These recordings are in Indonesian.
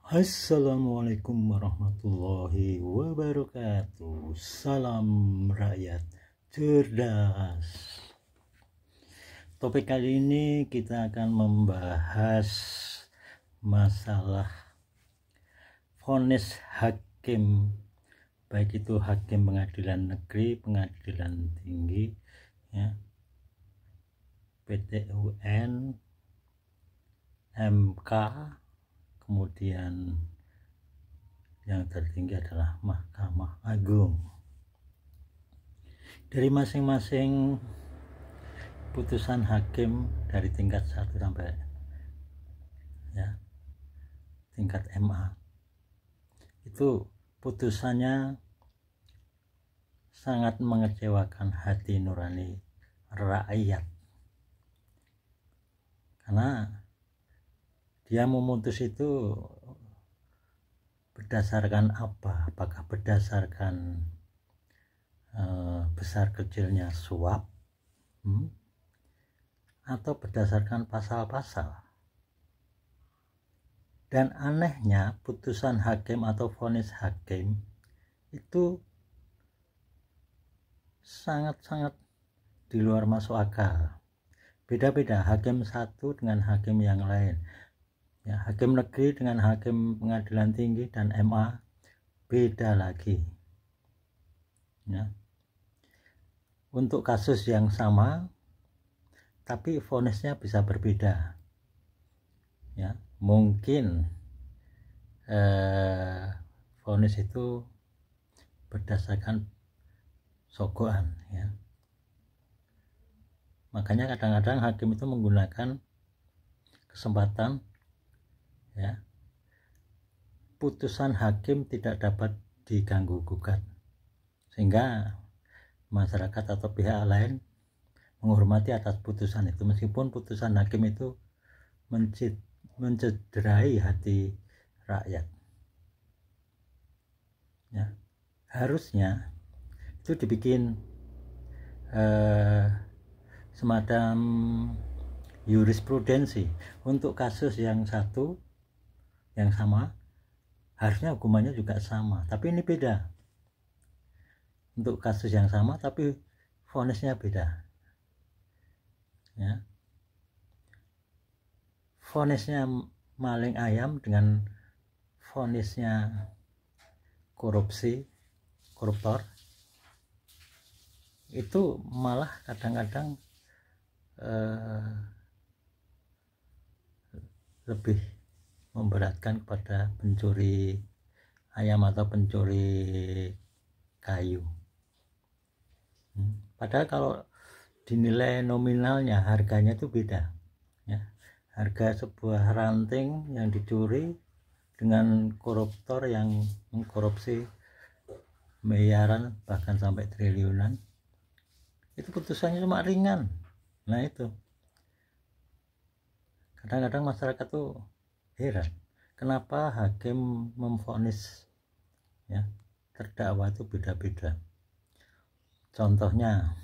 Assalamualaikum warahmatullahi wabarakatuh. Salam rakyat cerdas. Topik kali ini kita akan membahas masalah vonis hakim, baik itu hakim pengadilan negeri, pengadilan tinggi, ya, PT UN, MK, kemudian yang tertinggi adalah Mahkamah Agung. Dari masing-masing putusan hakim dari tingkat 1 sampai tingkat MA, itu putusannya sangat mengecewakan hati nurani rakyat, karena dia memutus itu berdasarkan apa? Apakah berdasarkan besar kecilnya suap, atau berdasarkan pasal-pasal? Dan anehnya putusan hakim atau vonis hakim itu sangat-sangat di luar masuk akal. Beda-beda hakim satu dengan hakim yang lain. Ya, hakim negeri dengan hakim pengadilan tinggi dan MA beda lagi. Ya. Untuk kasus yang sama, tapi vonisnya bisa berbeda. Ya, mungkin vonis itu berdasarkan sogokan. Ya. Makanya kadang-kadang hakim itu menggunakan kesempatan, ya, putusan hakim tidak dapat diganggu gugat, sehingga masyarakat atau pihak lain menghormati atas putusan itu, meskipun putusan hakim itu mencederai hati rakyat. Ya, harusnya itu dibikin semacam jurisprudensi untuk kasus yang satu yang sama, harusnya hukumannya juga sama, tapi ini beda. Untuk kasus yang sama tapi vonisnya beda. Ya. Vonisnya maling ayam dengan vonisnya koruptor, itu malah kadang-kadang lebih memberatkan kepada pencuri ayam atau pencuri kayu. Padahal kalau dinilai nominalnya harganya itu beda. Ya. Harga sebuah ranting yang dicuri dengan koruptor yang mengkorupsi miliaran bahkan sampai triliunan, itu putusannya cuma ringan. Nah itu kadang-kadang masyarakat tuh heran kenapa hakim memvonis, ya, terdakwa itu beda-beda. Contohnya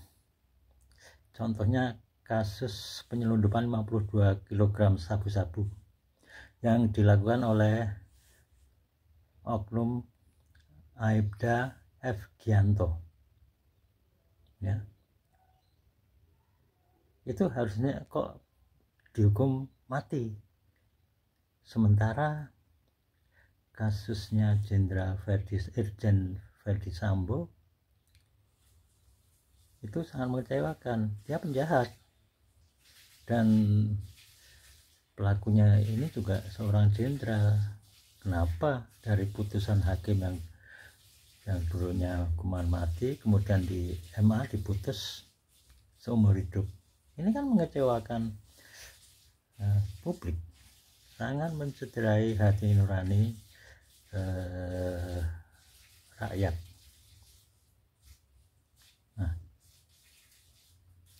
kasus penyelundupan 52 kg sabu-sabu yang dilakukan oleh oknum Aibda F. Gianto. Ya. Itu harusnya kok dihukum mati, sementara kasusnya Irjen Verdi Sambo itu sangat mengecewakan. Dia penjahat dan pelakunya ini juga seorang jenderal. Kenapa dari putusan hakim yang dulunya hukuman mati kemudian di MA diputus seumur hidup? Ini kan mengecewakan publik, sangat mencederai hati nurani rakyat. Nah,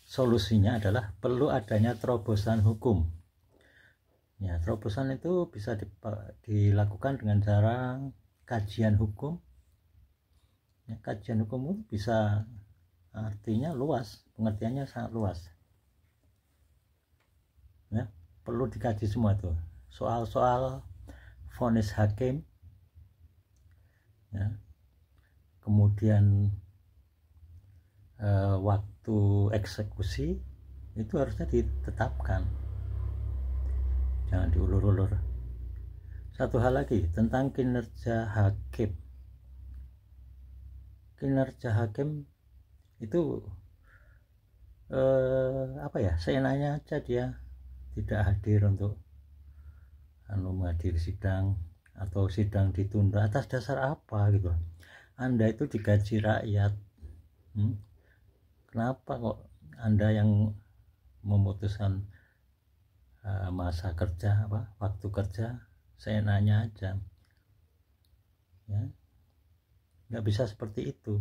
solusinya adalah perlu adanya terobosan hukum. Ya, terobosan itu bisa dilakukan dengan cara kajian hukum. Ya, kajian hukum itu bisa artinya luas, pengertiannya sangat luas. Ya, perlu dikaji semua tuh soal-soal vonis hakim, ya. Kemudian waktu eksekusi itu harusnya ditetapkan, jangan diulur-ulur. Satu hal lagi tentang kinerja hakim. Kinerja hakim itu seenaknya aja, dia tidak hadir untuk menghadiri sidang, atau sidang ditunda atas dasar apa gitu. Anda itu digaji rakyat, kenapa kok Anda yang memutuskan masa kerja, waktu kerja seenaknya aja, ya? Nggak bisa seperti itu.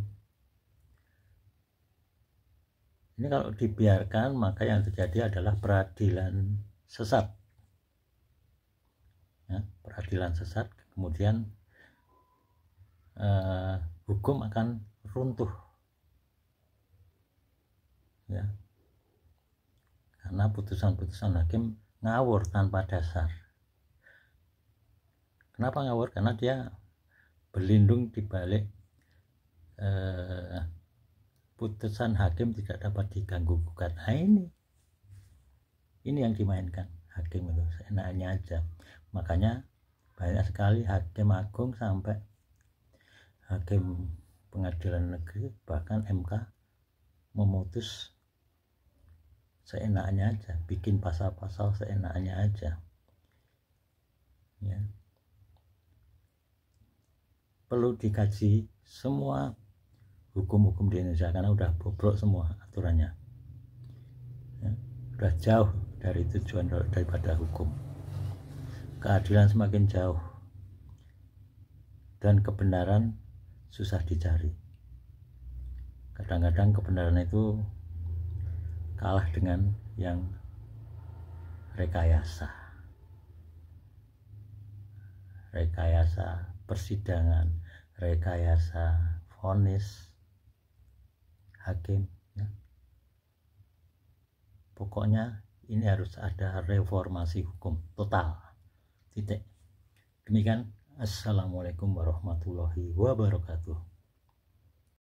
Ini kalau dibiarkan, maka yang terjadi adalah peradilan sesat, ya, peradilan sesat. Kemudian hukum akan runtuh, ya, karena putusan-putusan hakim ngawur tanpa dasar. Kenapa ngawur? Karena dia berlindung di balik putusan hakim tidak dapat diganggu gugat. Nah, ini yang dimainkan hakim itu seenaknya aja. Makanya banyak sekali hakim agung sampai hakim pengadilan negeri, bahkan MK, memutus seenaknya aja, bikin pasal-pasal seenaknya aja, ya. Perlu dikaji semua hukum-hukum di Indonesia, karena udah bobrok semua aturannya, ya. Udah jauh dari tujuan daripada hukum. Keadilan semakin jauh dan kebenaran susah dicari. Kadang-kadang kebenaran itu kalah dengan yang rekayasa persidangan, rekayasa vonis hakim, ya. Pokoknya ini harus ada reformasi hukum total, titik. Demikian. Assalamualaikum warahmatullahi wabarakatuh.